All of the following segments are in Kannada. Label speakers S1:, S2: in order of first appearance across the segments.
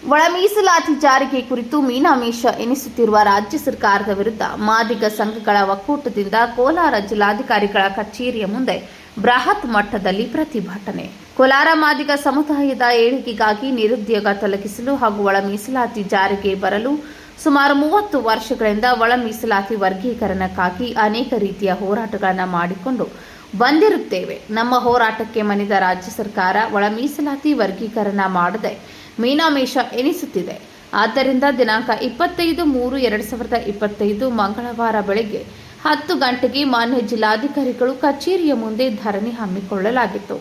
S1: ಒಳ ಮೀಸಲಾತಿ ಜಾರಿಗೆ ಕುರಿತು ಮೀನಾಮೇಷ ಎನಿಸುತ್ತಿರುವ ರಾಜ್ಯ ಸರ್ಕಾರದ ವಿರುದ್ಧ ಮಾದಿಗ ಸಂಘಗಳ ಒಕ್ಕೂಟದಿಂದ ಕೋಲಾರ ಜಿಲ್ಲಾಧಿಕಾರಿಗಳ ಕಚೇರಿಯ ಮುಂದೆ ಬೃಹತ್ ಮಟ್ಟದಲ್ಲಿ ಪ್ರತಿಭಟನೆ. ಕೋಲಾರ ಮಾದಿಗ ಸಮುದಾಯದ ಏಳಿಗೆಗಾಗಿ ನಿರುದ್ಯೋಗ ತೊಲಗಿಸಲು ಹಾಗೂ ಒಳ ಮೀಸಲಾತಿ ಜಾರಿಗೆ ಬರಲು ಸುಮಾರು 30 ವರ್ಷಗಳಿಂದ ಒಳ ಮೀಸಲಾತಿ ವರ್ಗೀಕರಣಕ್ಕಾಗಿ ಅನೇಕ ರೀತಿಯ ಹೋರಾಟಗಳನ್ನು ಮಾಡಿಕೊಂಡು ಬಂದಿರುತ್ತೇವೆ. ನಮ್ಮ ಹೋರಾಟಕ್ಕೆ ಮಣಿದ ರಾಜ್ಯ ಸರ್ಕಾರ ಒಳ ಮೀಸಲಾತಿ ವರ್ಗೀಕರಣ ಮಾಡದೆ ಮೀನಾಮೇಷ ಎನಿಸುತ್ತಿದೆ. ಆದ್ದರಿಂದ ದಿನಾಂಕ 25/3/2025 ಮಂಗಳವಾರ ಬೆಳಗ್ಗೆ 10 ಗಂಟೆಗೆ ಮಾನ್ಯ ಜಿಲ್ಲಾಧಿಕಾರಿಗಳು ಕಚೇರಿಯ ಮುಂದೆ ಧರಣಿ ಹಮ್ಮಿಕೊಳ್ಳಲಾಗಿತ್ತು.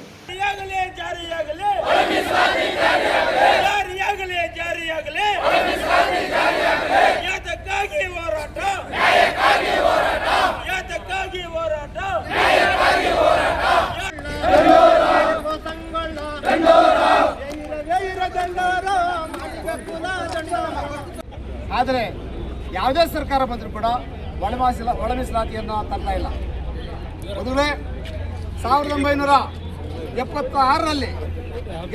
S2: ಆದರೆ ಯಾವುದೇ ಸರ್ಕಾರ ಬಂದರೂ ಕೂಡ ಒಳ ಮೀಸಲಾತಿಯನ್ನು ತರ್ತಾ ಇಲ್ಲ. ಮೊದಲೇ 1976ರಲ್ಲಿ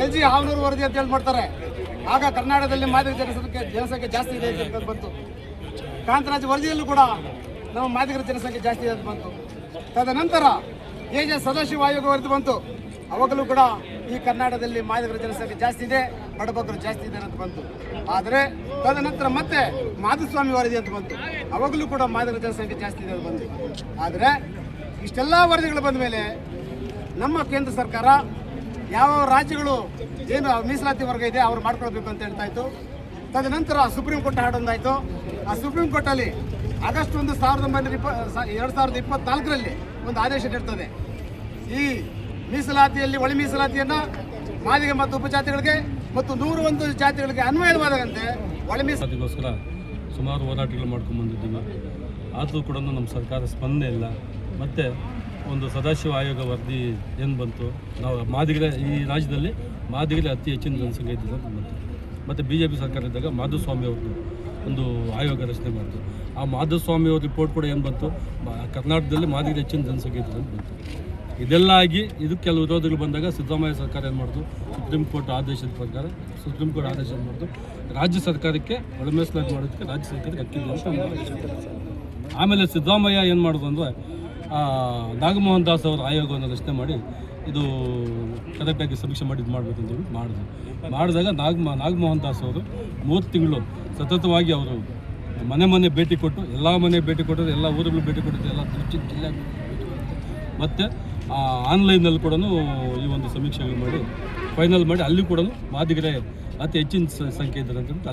S2: LG ಹಾವನೂರು ವರದಿ ಅಂತ ಹೇಳಿ ಮಾಡ್ತಾರೆ. ಆಗ ಕರ್ನಾಟಕದಲ್ಲಿ ಮಾದಿಗ ಜನಸಂಖ್ಯೆ ಜಾಸ್ತಿ ಇದೆ ಅಂತ ಬಂತು. ಕಾಂತರಾಜ್ ವರದಿಯಲ್ಲೂ ಕೂಡ ನಮ್ಮ ಮಾದಿಗರ ಜನಸಂಖ್ಯೆ ಜಾಸ್ತಿ ಇದೆ ಅಂತ ಬಂತು. ತದನಂತರ AJ ಸದಾಶಿವ ಆಯೋಗ ವರದಿ ಬಂತು. ಅವಾಗಲೂ ಕೂಡ ಈ ಕರ್ನಾಟಕದಲ್ಲಿ ಮಾದಿಗರ ಜನಸಂಖ್ಯೆ ಜಾಸ್ತಿ ಇದೆ, ಬಡಬಗ್ಗರು ಜಾಸ್ತಿ ಇದೆ ಅಂತ ಬಂತು. ಆದರೆ ತದನಂತರ ಮತ್ತೆ ಮಾಧುಸ್ವಾಮಿ ವರದಿ ಅಂತ ಬಂತು. ಅವಾಗಲೂ ಕೂಡ ಮಾದಿಗರ ಜನಸಂಖ್ಯೆ ಜಾಸ್ತಿ ಇದೆ ಅಂತ ಬಂತು. ಆದರೆ ಇಷ್ಟೆಲ್ಲ ವರದಿಗಳು ಬಂದ ಮೇಲೆ ನಮ್ಮ ಕೇಂದ್ರ ಸರ್ಕಾರ ಯಾವ ರಾಜ್ಯಗಳು ಏನು ಮೀಸಲಾತಿ ವರ್ಗ ಇದೆ ಅವ್ರು ಮಾಡ್ಕೊಳ್ಬೇಕು ಅಂತ ಹೇಳ್ತಾ ಇತ್ತು. ತದನಂತರ ಸುಪ್ರೀಂ ಕೋರ್ಟ್ ಹಾಡೊಂದಾಯಿತು. ಆ ಸುಪ್ರೀಂ ಕೋರ್ಟಲ್ಲಿ ಆಗಸ್ಟ್ 1, 2024ರಲ್ಲಿ ಒಂದು ಆದೇಶ ನೀಡ್ತದೆ. ಈ ಮೀಸಲಾತಿಯಲ್ಲಿ ಒಳ ಮೀಸಲಾತಿಯನ್ನು ಮಾದಿಗ ಮತ್ತು ಉಪಜಾತಿಗಳಿಗೆ ಮತ್ತು 101 ಜಾತಿಗಳಿಗೆ ಅನ್ವಯವಾದಂತೆ ಒಳ
S3: ಮೀಸಲಾತಿಗೋಸ್ಕರ ಸುಮಾರು ಹೋರಾಟಗಳು ಮಾಡ್ಕೊಂಡು ಬಂದಿದ್ದೀವಿ. ಆದರೂ ಕೂಡ ನಮ್ಮ ಸರ್ಕಾರ ಸ್ಪಂದನೆ ಇಲ್ಲ. ಮತ್ತು ಒಂದು ಸದಾಶಿವ ಆಯೋಗ ವರದಿ ಏನು ಬಂತು, ನಾವು ಮಾದಿಗರ ಈ ರಾಜ್ಯದಲ್ಲಿ ಮಾದಿಗರೇ ಅತಿ ಹೆಚ್ಚಿನ ಜನಸಂಖ್ಯೆ ಇದ್ದಿದೆ ಅಂತ ಬಂತು. ಮತ್ತು BJP ಸರ್ಕಾರ ಇದ್ದಾಗ ಮಾಧುಸ್ವಾಮಿ ಅವ್ರದ್ದು ಒಂದು ಆಯೋಗ ರಚನೆ ಮಾಡಿತು. ಆ ಮಾಧುಸ್ವಾಮಿ ಅವ್ರ ರಿಪೋರ್ಟ್ ಕೂಡ ಏನು ಬಂತು, ಕರ್ನಾಟಕದಲ್ಲಿ ಮಾದಿಗರ ಹೆಚ್ಚಿನ ಜನಸಂಖ್ಯೆ ಇದ್ದಿದೆ ಅಂತ ಬಂತು. ಇದೆಲ್ಲ ಆಗಿ ಇದು ಕೆಲವು ವಿರೋಧಗಳು ಬಂದಾಗ ಸಿದ್ದರಾಮಯ್ಯ ಸರ್ಕಾರ ಏನು ಮಾಡಿತು, ಸುಪ್ರೀಂ ಕೋರ್ಟ್ ಆದೇಶದ ಪ್ರಕಾರ ಸುಪ್ರೀಂ ಕೋರ್ಟ್ ಆದೇಶ ಮಾಡಿತು, ರಾಜ್ಯ ಸರ್ಕಾರಕ್ಕೆ ಒಳ ಮೀಸಲಾತಿ ಮಾಡೋದಕ್ಕೆ ರಾಜ್ಯ ಸರ್ಕಾರಕ್ಕೆ ಹಕ್ಕಿದೆ ಅಂತ ಆದೇಶ. ಆಮೇಲೆ ಸಿದ್ದರಾಮಯ್ಯ ಏನು ಮಾಡೋದು ಅಂದರೆ ನಾಗಮೋಹನ್ ದಾಸ್ ಅವರ ಆಯೋಗವನ್ನು ರಚನೆ ಮಾಡಿ ಇದು ಕರೆಕ್ಟಾಗಿ ಸಮೀಕ್ಷೆ ಮಾಡಿ ಇದು ಮಾಡಬೇಕು ಅಂತೇಳಿ ಮಾಡಿದಾಗ ನಾಗಮೋಹನ್ ದಾಸ್ ಅವರು 3 ತಿಂಗಳು ಸತತವಾಗಿ ಅವರು ಮನೆ ಭೇಟಿ ಕೊಟ್ಟು, ಎಲ್ಲ ಮನೆ ಭೇಟಿ ಕೊಟ್ಟರು, ಎಲ್ಲ ಊರುಗಳು ಭೇಟಿ ಕೊಟ್ಟಿದ್ದು, ಎಲ್ಲ ಜಿಲ್ಲೆ ಮತ್ತು ಆನ್ಲೈನಲ್ಲಿ ಕೂಡ ಈ ಒಂದು ಸಮೀಕ್ಷೆಗಳು ಮಾಡಿ ಫೈನಲ್ ಮಾಡಿ ಅಲ್ಲಿ ಕೂಡ ಮಾದಿಗರೇ ಅತಿ ಹೆಚ್ಚಿನ ಸಂಖ್ಯೆ ಇದ್ದಾರೆ ಅಂತ